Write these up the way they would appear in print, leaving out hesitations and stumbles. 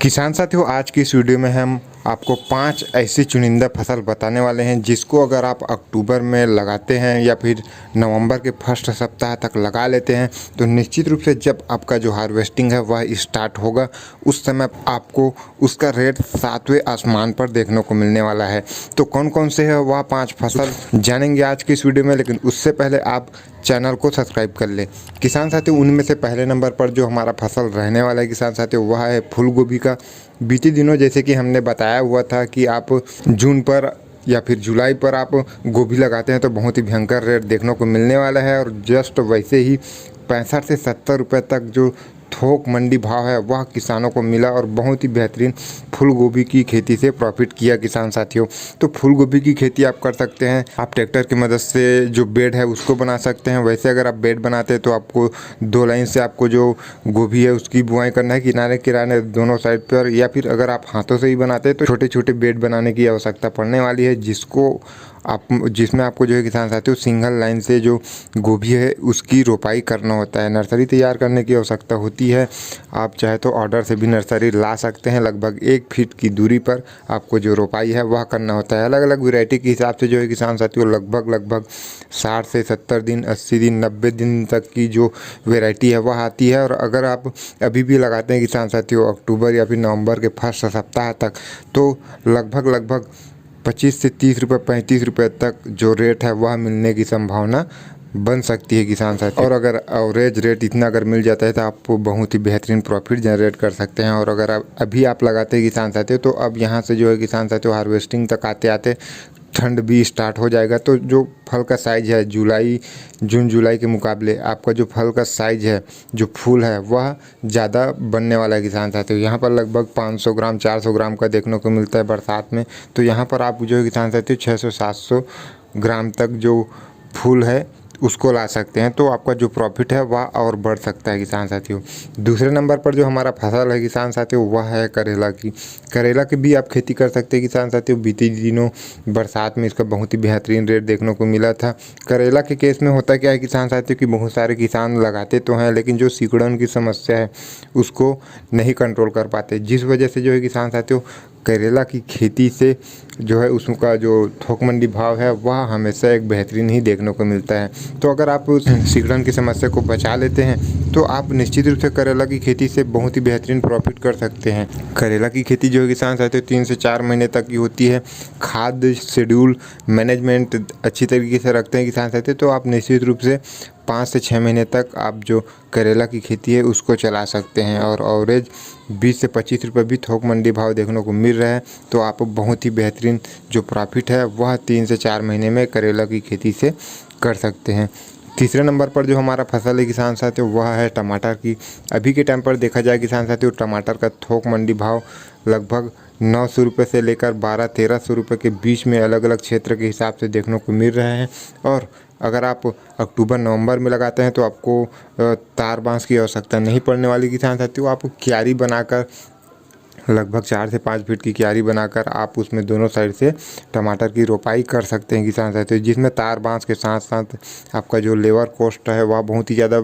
किसान साथियों, आज की इस वीडियो में हम आपको 5 ऐसी चुनिंदा फसल बताने वाले हैं जिसको अगर आप अक्टूबर में लगाते हैं या फिर नवंबर के फर्स्ट सप्ताह तक लगा लेते हैं तो निश्चित रूप से जब आपका जो हार्वेस्टिंग है वह स्टार्ट होगा उस समय आपको उसका रेट 7वें आसमान पर देखने को मिलने वाला है। तो कौन कौन से है वह 5 फसल जानेंगे आज की इस वीडियो में, लेकिन उससे पहले आप चैनल को सब्सक्राइब कर ले। किसान साथियों, उनमें से पहले नंबर पर जो हमारा फसल रहने वाला है किसान साथियों वह है फूल गोभी का। बीते दिनों जैसे कि हमने बताया हुआ था कि आप जून पर या फिर जुलाई पर आप गोभी लगाते हैं तो बहुत ही भयंकर रेट देखने को मिलने वाला है, और जस्ट वैसे ही 65 से 70 रुपये तक जो थोक मंडी भाव है वह किसानों को मिला और बहुत ही बेहतरीन फूल गोभी की खेती से प्रॉफिट किया किसान साथियों। तो फूल गोभी की खेती आप कर सकते हैं, आप ट्रैक्टर की मदद से जो बेड है उसको बना सकते हैं। वैसे अगर आप बेड बनाते हैं तो आपको 2 लाइन से आपको जो गोभी है उसकी बुआई करना है, किनारे किनारे दोनों साइड पर, या फिर अगर आप हाथों से ही बनाते हैं तो छोटे छोटे बेड बनाने की आवश्यकता पड़ने वाली है, जिसमें आपको जो है किसान साथियों सिंगल लाइन से जो गोभी है उसकी रोपाई करना होता है। नर्सरी तैयार करने की आवश्यकता होती है। आप चाहे तो ऑर्डर से भी नर्सरी ला सकते हैं। लगभग 1 फीट की दूरी पर आपको जो रोपाई है वह करना होता है। अलग अलग वैरायटी के हिसाब से जो है किसान साथियों लगभग 60 से 70 दिन, 80 दिन, 90 दिन तक की जो वैरायटी है वह आती है। और अगर आप अभी भी लगाते हैं किसान साथियों अक्टूबर या फिर नवंबर के फर्स्ट सप्ताह तक, तो लगभग 25 से 30 रुपये, 35 रुपये तक जो रेट है वह मिलने की संभावना बन सकती है किसान साथी। और अगर एवरेज रेट इतना अगर मिल जाता है तो आप बहुत ही बेहतरीन प्रॉफिट जनरेट कर सकते हैं। और अगर अभी आप लगाते हैं किसान साथी तो अब यहाँ से जो है किसान साथी हार्वेस्टिंग तक आते आते ठंड भी स्टार्ट हो जाएगा। तो जो फल का साइज़ है जून जुलाई के मुकाबले आपका जो फल का साइज़ है, जो फूल है वह ज़्यादा बनने वाला है किसान साथियों। यहाँ पर लगभग 500 ग्राम 400 ग्राम का देखने को मिलता है बरसात में, तो यहाँ पर आप जो है किसान साथियों 600-700 ग्राम तक जो फूल है उसको ला सकते हैं। तो आपका जो प्रॉफिट है वह और बढ़ सकता है किसान साथियों। दूसरे नंबर पर जो हमारा फसल है किसान साथियों वह है करेला की। करेला की भी आप खेती कर सकते हैं किसान साथियों। बीते दिनों बरसात में इसका बहुत ही बेहतरीन रेट देखने को मिला था। करेला के केस में होता क्या है किसान साथियों कि बहुत सारे किसान लगाते तो हैं लेकिन जो सिकुड़न की समस्या है उसको नहीं कंट्रोल कर पाते, जिस वजह से जो है किसान साथियों करेला की खेती से जो है उसका जो थोक मंडी भाव है वह हमेशा एक बेहतरीन ही देखने को मिलता है। तो अगर आप उस सिकुड़न की समस्या को बचा लेते हैं तो आप निश्चित रूप से करेला की खेती से बहुत ही बेहतरीन प्रॉफिट कर सकते हैं। करेला की खेती जो है किसान साथियों 3 से 4 महीने तक की होती है। खाद शेड्यूल मैनेजमेंट अच्छी तरीके से रखते हैं किसान साथियों तो आप निश्चित रूप से 5 से 6 महीने तक आप जो करेला की खेती है उसको चला सकते हैं। और एवरेज 20 से 25 रुपये भी थोक मंडी भाव देखने को मिल रहा है। तो आप बहुत ही बेहतरीन जो प्रॉफिट है वह 3 से 4 महीने में करेला की खेती से कर सकते हैं। तीसरे नंबर पर जो हमारा फसल है किसान साथियों वह है टमाटर की। अभी के टाइम पर देखा जाए किसान साथियों टमाटर का थोक मंडी भाव लगभग 900 रुपये से लेकर 1200-1300 रुपये के बीच में अलग अलग क्षेत्र के हिसाब से देखने को मिल रहे हैं। और अगर आप अक्टूबर नवंबर में लगाते हैं तो आपको तार बांस की आवश्यकता नहीं पड़ने वाली किसान साथियों। आप क्यारी बनाकर लगभग 4 से 5 फीट की क्यारी बनाकर आप उसमें दोनों साइड से टमाटर की रोपाई कर सकते हैं किसान साथियों, जिसमें तार बांस के साथ साथ आपका जो लेबर कॉस्ट है वह बहुत ही ज़्यादा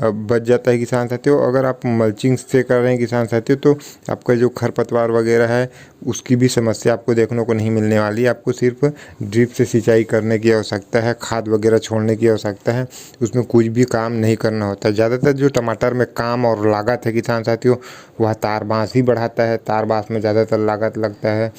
बच जाता है किसान साथियों। अगर आप मल्चिंग से कर रहे हैं किसान साथियों तो आपका जो खरपतवार वगैरह है उसकी भी समस्या आपको देखने को नहीं मिलने वाली। आपको सिर्फ ड्रिप से सिंचाई करने की आवश्यकता है, खाद वगैरह छोड़ने की आवश्यकता है, उसमें कुछ भी काम नहीं करना होता। ज़्यादातर जो टमाटर में काम और लागत है किसान साथियों वह तार बांस ही बढ़ाता है। तार बांस में ज़्यादातर लागत लगता है,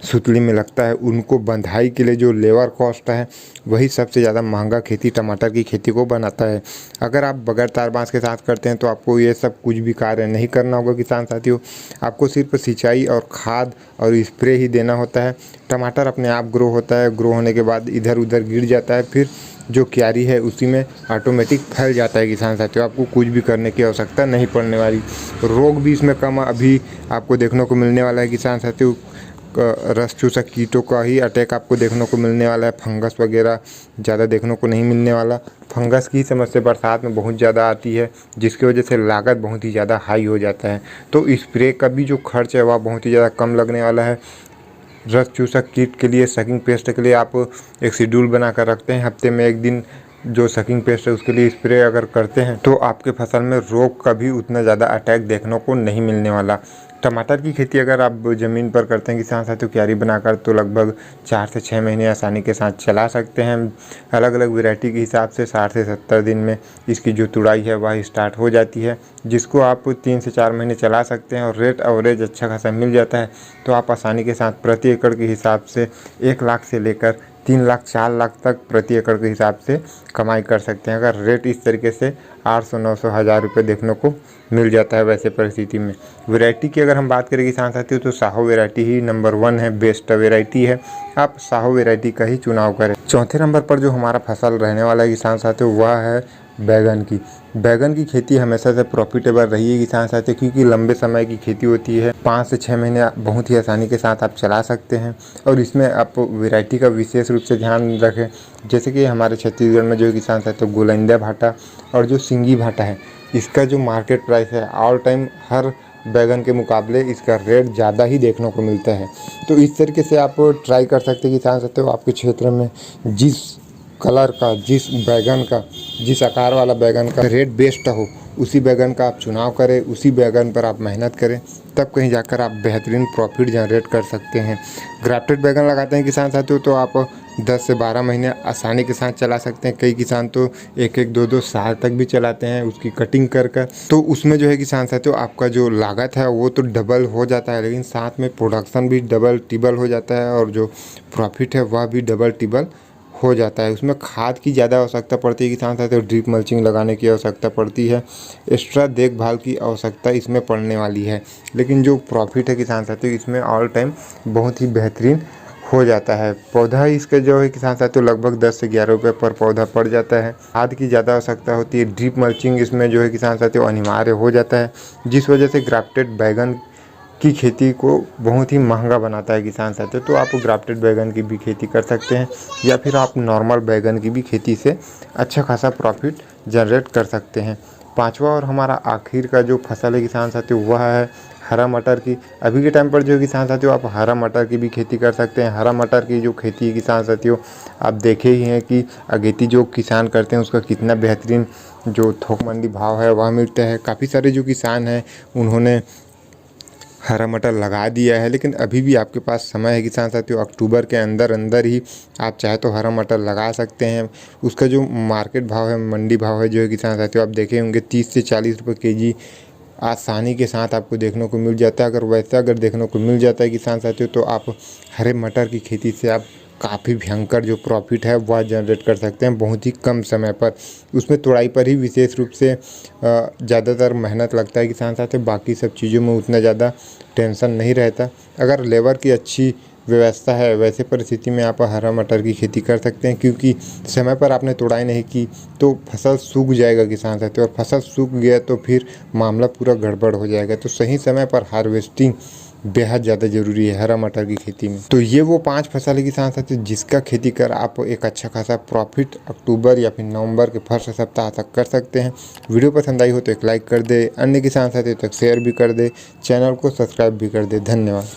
सुतली में लगता है। उनको बंधाई के लिए जो लेबर कॉस्ट है वही सबसे ज़्यादा महंगा खेती टमाटर की खेती को बनाता है। अगर आप बगैर तार बांस के साथ करते हैं तो आपको ये सब कुछ भी कार्य नहीं करना होगा किसान साथियों। आपको सिर्फ सिंचाई और खाद और स्प्रे ही देना होता है। टमाटर अपने आप ग्रो होता है, ग्रो होने के बाद इधर उधर गिर जाता है, फिर जो क्यारी है उसी में ऑटोमेटिक फैल जाता है किसान साथियों। आपको कुछ भी करने की आवश्यकता नहीं पड़ने वाली। रोग भी इसमें कम अभी आपको देखने को मिलने वाला है किसान साथियों। रस चूसक कीटों का ही अटैक आपको देखने को मिलने वाला है। फंगस वगैरह ज़्यादा देखने को नहीं मिलने वाला। फंगस की समस्या बरसात में बहुत ज़्यादा आती है, जिसकी वजह से लागत बहुत ही ज़्यादा हाई हो जाता है। तो स्प्रे का भी जो खर्च है वह बहुत ही ज़्यादा कम लगने वाला है। रस चूसक कीट के लिए, सकिंग पेस्ट के लिए आप एक शेड्यूल बना कर रखते हैं। हफ्ते में 1 दिन जो सकिंग पेस्ट है उसके लिए स्प्रे अगर करते हैं तो आपके फसल में रोग का भी उतना ज़्यादा अटैक देखने को नहीं मिलने वाला। टमाटर की खेती अगर आप ज़मीन पर करते हैं किसान साथियों क्यारी बनाकर, तो लगभग 4 से 6 महीने आसानी के साथ चला सकते हैं। अलग अलग वैरायटी के हिसाब से 60 से 70 दिन में इसकी जो तुड़ाई है वह स्टार्ट हो जाती है, जिसको आप 3 से 4 महीने चला सकते हैं और रेट एवरेज अच्छा खासा मिल जाता है। तो आप आसानी के साथ प्रति एकड़ के हिसाब से 1 लाख से लेकर 3 लाख 4 लाख तक प्रति एकड़ के हिसाब से कमाई कर सकते हैं, अगर रेट इस तरीके से 800 900 हज़ार रुपये देखने को मिल जाता है। वैसे परिस्थिति में वैरायटी की अगर हम बात करें किसान साथियों, तो साहो वैरायटी ही नंबर 1 है, बेस्ट वैरायटी है। आप साहो वैरायटी का ही चुनाव करें। चौथे नंबर पर जो हमारा फसल रहने वाला है किसान साथियों, वह है बैगन की। बैगन की खेती हमेशा से प्रॉफिटेबल रही है किसान साथियों, क्योंकि लंबे समय की खेती होती है। 5 से 6 महीने बहुत ही आसानी के साथ आप चला सकते हैं। और इसमें आप वैरायटी का विशेष रूप से ध्यान रखें, जैसे कि हमारे छत्तीसगढ़ में जो किसान साथियों गोलंदिया भाटा और जो सिंगी भाटा है, इसका जो मार्केट प्राइस है ऑल टाइम हर बैगन के मुकाबले इसका रेट ज़्यादा ही देखने को मिलता है। तो इस तरीके से आप ट्राई कर सकते हैं किसान साथियों, आपके क्षेत्र में जिस कलर का, जिस बैगन का, जिस आकार वाला बैगन का रेट बेस्ट हो, उसी बैगन का आप चुनाव करें, उसी बैगन पर आप मेहनत करें, तब कहीं जाकर आप बेहतरीन प्रॉफिट जनरेट कर सकते हैं। ग्राफ्टेड बैगन लगाते हैं किसान साथियों, तो आप 10 से 12 महीने आसानी के साथ चला सकते हैं। कई किसान तो 1-1 2-2 साल तक भी चलाते हैं उसकी कटिंग कर कर। तो उसमें जो है किसान साथियों आपका जो लागत है वो तो डबल हो जाता है, लेकिन साथ में प्रोडक्शन भी डबल टिबल हो जाता है और जो प्रॉफिट है वह भी डबल टिबल हो जाता है। उसमें खाद की ज़्यादा आवश्यकता पड़ती है किसान साथियों, ड्रिप मल्चिंग लगाने की आवश्यकता पड़ती है, एक्स्ट्रा देखभाल की आवश्यकता इसमें पड़ने वाली है। लेकिन जो प्रॉफिट है किसान साथियों इसमें ऑल टाइम बहुत ही बेहतरीन हो जाता है। पौधा इसका जो है किसान साथियों लगभग 10 से 11 रुपये पर पौधा पड़ जाता है। खाद की ज़्यादा आवश्यकता होती है, ड्रिप मल्चिंग इसमें जो है किसान साथियों अनिवार्य हो जाता है, जिस वजह से ग्राफ्टेड बैगन की खेती को बहुत ही महंगा बनाता है किसान साथियों। तो आप ग्राफ्टेड बैगन की भी खेती कर सकते हैं, या फिर आप नॉर्मल बैगन की भी खेती से अच्छा खासा प्रॉफिट जनरेट कर सकते हैं। पांचवा और हमारा आखिर का जो फसल है किसान साथियों वह है हरा मटर की। अभी के टाइम पर जो किसान साथियों आप हरा मटर की भी खेती कर सकते हैं। हरा मटर की जो खेती है किसान साथियों आप देखे ही हैं कि अगेती जो किसान करते हैं उसका कितना बेहतरीन जो थोक मंडी भाव है वह मिलता है। काफ़ी सारे जो किसान हैं उन्होंने हरा मटर लगा दिया है, लेकिन अभी भी आपके पास समय है किसान साथियों, अक्टूबर के अंदर अंदर ही आप चाहे तो हरा मटर लगा सकते हैं। उसका जो मार्केट भाव है, मंडी भाव है जो है किसान साथियों आप देखे होंगे 30 से 40 रुपये केजी आसानी के साथ आपको देखने को मिल जाता है। अगर देखने को मिल जाता है किसान साथियों, तो आप हरे मटर की खेती से आप काफ़ी भयंकर जो प्रॉफिट है वह जनरेट कर सकते हैं बहुत ही कम समय पर। उसमें तुड़ाई पर ही विशेष रूप से ज़्यादातर मेहनत लगता है किसान साथियों, बाकी सब चीज़ों में उतना ज़्यादा टेंशन नहीं रहता। अगर लेबर की अच्छी व्यवस्था है वैसे परिस्थिति में आप हरा मटर की खेती कर सकते हैं, क्योंकि समय पर आपने तुड़ाई नहीं की तो फसल सूख जाएगा किसान साथियों, और फसल सूख गया तो फिर मामला पूरा गड़बड़ हो जाएगा। तो सही समय पर हार्वेस्टिंग बेहद ज़्यादा ज़रूरी है हरा मटर की खेती में। तो ये वो 5 फसल है किसान साथियों जिसका खेती कर आप एक अच्छा खासा प्रॉफिट अक्टूबर या फिर नवंबर के फर्स्ट सप्ताह तक कर सकते हैं। वीडियो पसंद आई हो तो एक लाइक कर दे, अन्य किसान साथियों तक शेयर भी कर दे, चैनल को सब्सक्राइब भी कर दे। धन्यवाद।